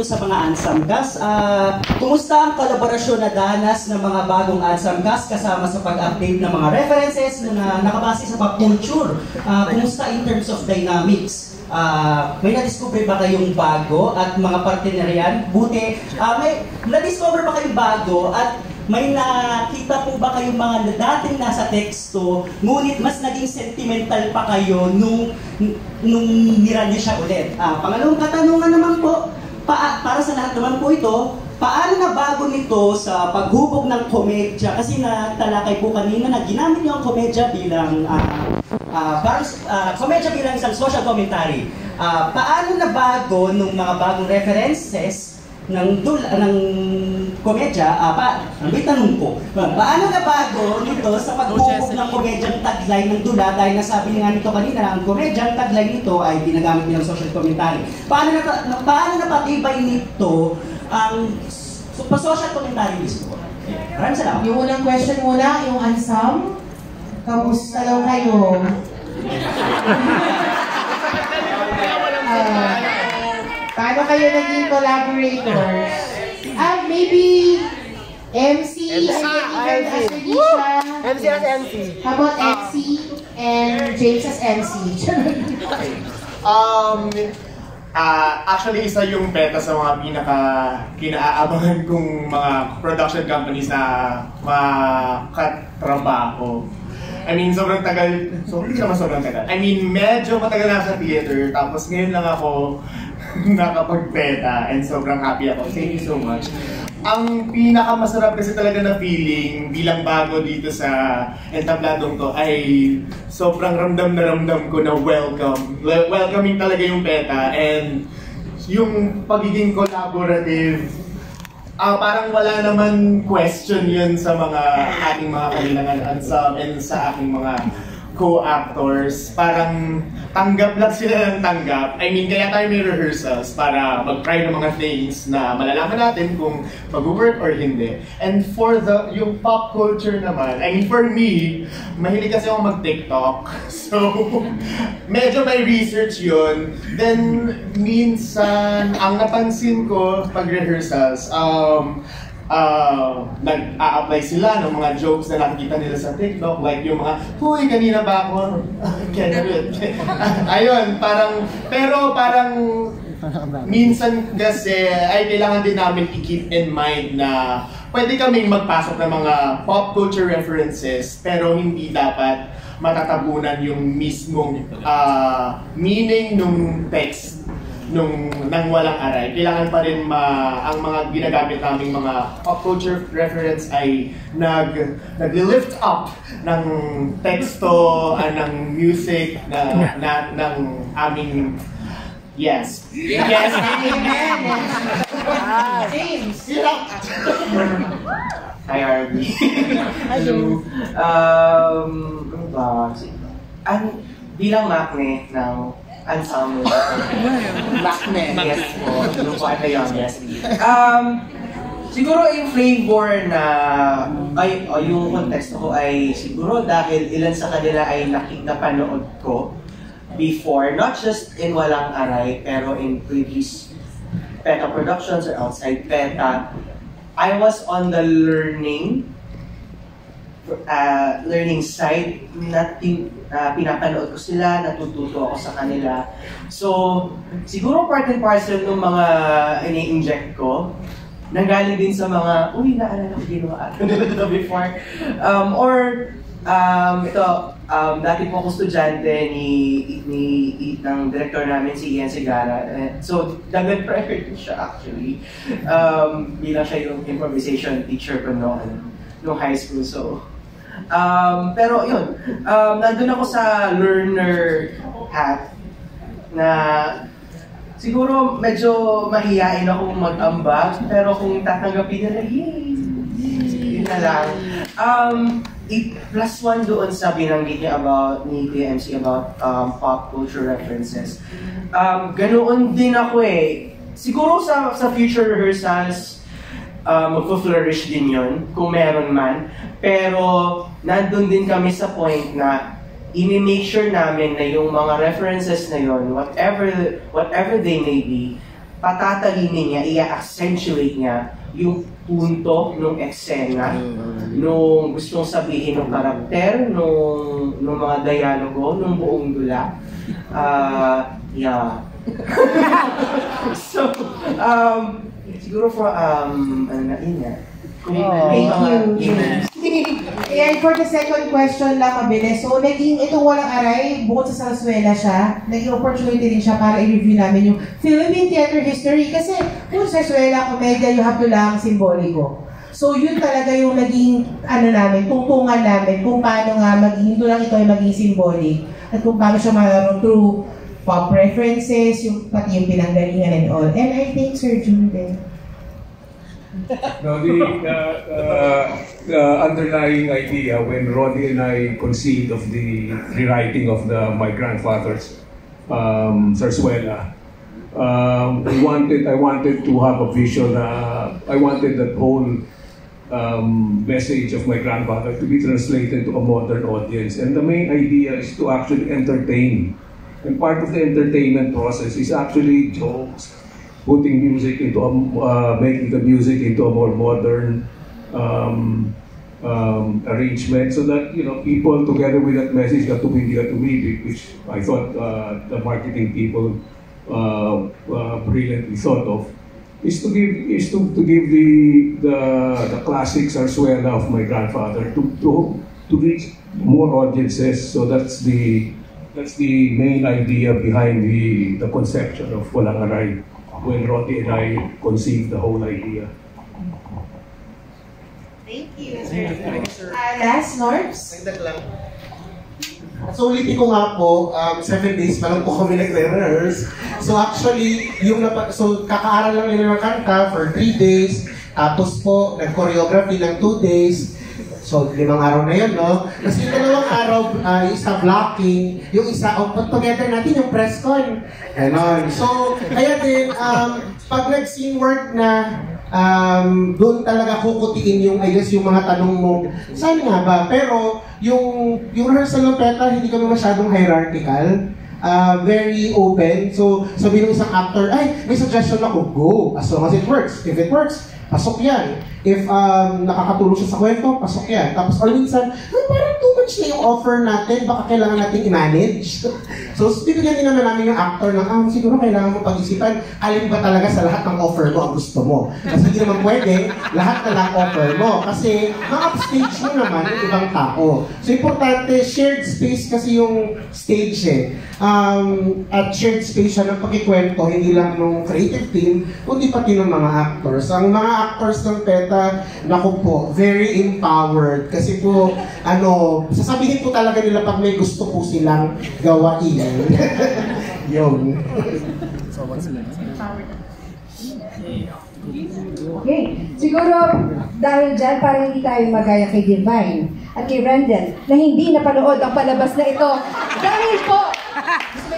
dito sa mga Ansamgas. Kumusta ang kolaborasyon na danas ng mga bagong Ansamgas kasama sa pag-update ng mga references na nakabase sa pop culture? Kumusta in terms of dynamics? May na-discover ba kayong bago at mga partnerian? Buti, may na-discover ba kayong bago at may nakita po ba kayong mga dating nasa teksto, ngunit mas naging sentimental pa kayo nung nira niyo siya ulit? Pangalawang katanungan naman po, para sa lahat naman po ito, paano na bago nito sa paghubog ng komedya? Kasi natalakay po kanina na ginamit niyo ang komedya bilang komedya bilang isang social commentary. Paano na bago nung mga bagong references ng komedya, may tanong po. Paano na bago nito sa paghubog ng komedyang tagline ng dula dahil nasabi nga nito kanina ang komedyang tagline nito ay ginagamit nilang social commentary. Paano na patibay nito ang social commentary mismo? Maraming salamat. Yung unang question muna, yung Ansam. Kamusta daw kayo? Paano kayo naging collaborators? Maybe MC and MC as MC. How about MC and James as MC? Actually, isa yung PETA sa mga kinaabangan kong mga production companies na makatrabaho. I mean, sobrang tagal, sobrang tagal. I mean, medyo matagal na sa theater, tapos ngayon lang ako nakapag-PETA and sobrang happy ako. Thank you so much. Ang pinakamasarap kasi talaga na feeling bilang bago dito sa entabladong to ay sobrang ramdam na ramdam ko na welcoming talaga yung PETA and yung pagiging collaborative. Parang wala naman question yun sa mga ating mga kailangan and sa aking mga co-actors. Parang tanggap lang sila ng tanggap. I mean, kaya tayo may rehearsals para mag-try ng mga things na malalaman natin kung mag-work or hindi. And for yung pop culture naman, I mean, for me, mahilig kasi ako mag-TikTok. So, medyo may research yun. Then, minsan, ang napansin ko pag rehearsals, nag-a-apply sila ng mga jokes na nakikita nila sa TikTok, like yung mga, huy, kanina ba ako? Ayun, pero parang minsan kasi ay kailangan din namin i-keep in mind na pwede kaming magpasok ng mga pop culture references pero hindi dapat matatabunan yung mismong meaning nung text nang walang aray. Kailangan pa rin ang mga ginagamit naming mga pop culture reference ay nag-lift up ng teksto, ng music, ng aming yes. Yes. James. Hi, Arby. Hello. Bilang makne ng ensemble. Makne. Yes po. Yung po ano yun, yes. Siguro yung flavor na, yung context ko ay siguro dahil ilan sa kanila ay napanood ko before, not just in Walang Aray, pero in previous PETA productions or outside PETA. I was on the learning side na pinapanood ko sila, natututo ako sa kanila. So, siguro part and parcel ng mga ini-inject ko, nanggaling din sa mga, uy, naalala ko ginawa ito before. Dati po akong estudyante ng director namin, si Ian Segarra. So, dagdag priority siya actually. Bilang siya yung improvisation teacher ko noong high school. So, pero yun, nandun ako sa learner hat na siguro medyo mahihain akong mag-ambag, pero kung tatanggapin nila, yay! Yun na lang. 8+1 doon sa binanggit niya ni TMC about pop culture references. Ganoon din ako eh. Siguro sa future rehearsals, magpo-flourish din yun, kung meron man. Pero nandun din kami sa point na i-make sure namin na yung mga references na yun, whatever they may be, patatalinin niya, i-accentuate niya yung punto ng eksena, nung gustong sabihin ng karakter, nung mga dialogo, nung buong dula. Yeah. So, siguro for, yun nga. Thank you. And for the second question lang, mabilis. So, naging itong Walang Aray, bukod sa Sarsuela siya, naging opportunity rin siya para i-review namin yung Philippine theater history. Kasi kung Sarsuela, komedya, you have to lang simboliko. So, yun talaga yung naging, tungtungan namin kung paano nga maging, ito lang ito ay maging symbolic. At kung paano siya malaro through pop references, pati yung pinanggalingan and all. And I think Sir June din. No, the underlying idea when Roddy and I conceived of the rewriting of my grandfather's Zarzuela, I wanted to have a vision. I wanted that whole message of my grandfather to be translated to a modern audience, and the main idea is to actually entertain. And part of the entertainment process is actually jokes, putting music into making the music into a more modern arrangement, so that people together with that message got to be, which I thought the marketing people brilliantly thought of, is to give the classic Zarzuela of my grandfather to reach more audiences. So that's the main idea behind the conception of Walang Aray, when Roddy and I conceived the whole idea. Thank you, sir. Last, Norbs? So ulitin ko nga po, 7 days pa lang po kami nagre-rehearse. So actually, kakaaral lang nila ng kanta for 3 days. Tapos po, nag-choreography ng 2 days. So, 5 araw na yun, no? Kasi yung 2 araw, isa blocking, yung isa, pag together natin yung press con. Ganon. So, kaya din, pag nag-scene work na, doon talaga kukutiin yung, I guess, yung mga tanong mo, saan nga ba? Pero, yung rehearsal ng PETA, hindi kami masyadong hierarchical. Very open. So, sabihin ng isang actor, ay, may suggestion ako, go. As long as it works. If it works, pasok yan. If nakakatulong siya sa kwento, pasok yan. Tapos, or minsan, parang too much na yung offer natin, baka kailangan natin i-manage. So, bibigyan din naman namin yung actor ng, siguro kailangan mo pag-isipan, alin ba talaga sa lahat ng offer mo ang gusto mo. Kasi hindi naman pwede, lahat na lang offer mo. Kasi, ma-upstage mo naman yung ibang tao. So, importante, shared space kasi yung stage at shared space siya ng pagkikwento, hindi lang ng creative team, kundi pati ng mga actors. Ang mga actors ng PETA, naku po, very empowered. Kasi po, sasabihin po talaga nila pag may gusto po silang gawain. Yun. Okay. Siguro, dahil dyan, parang hindi tayo magaya kay Divine at kay Rendell na hindi napanood ang palabas na ito. Dahil po,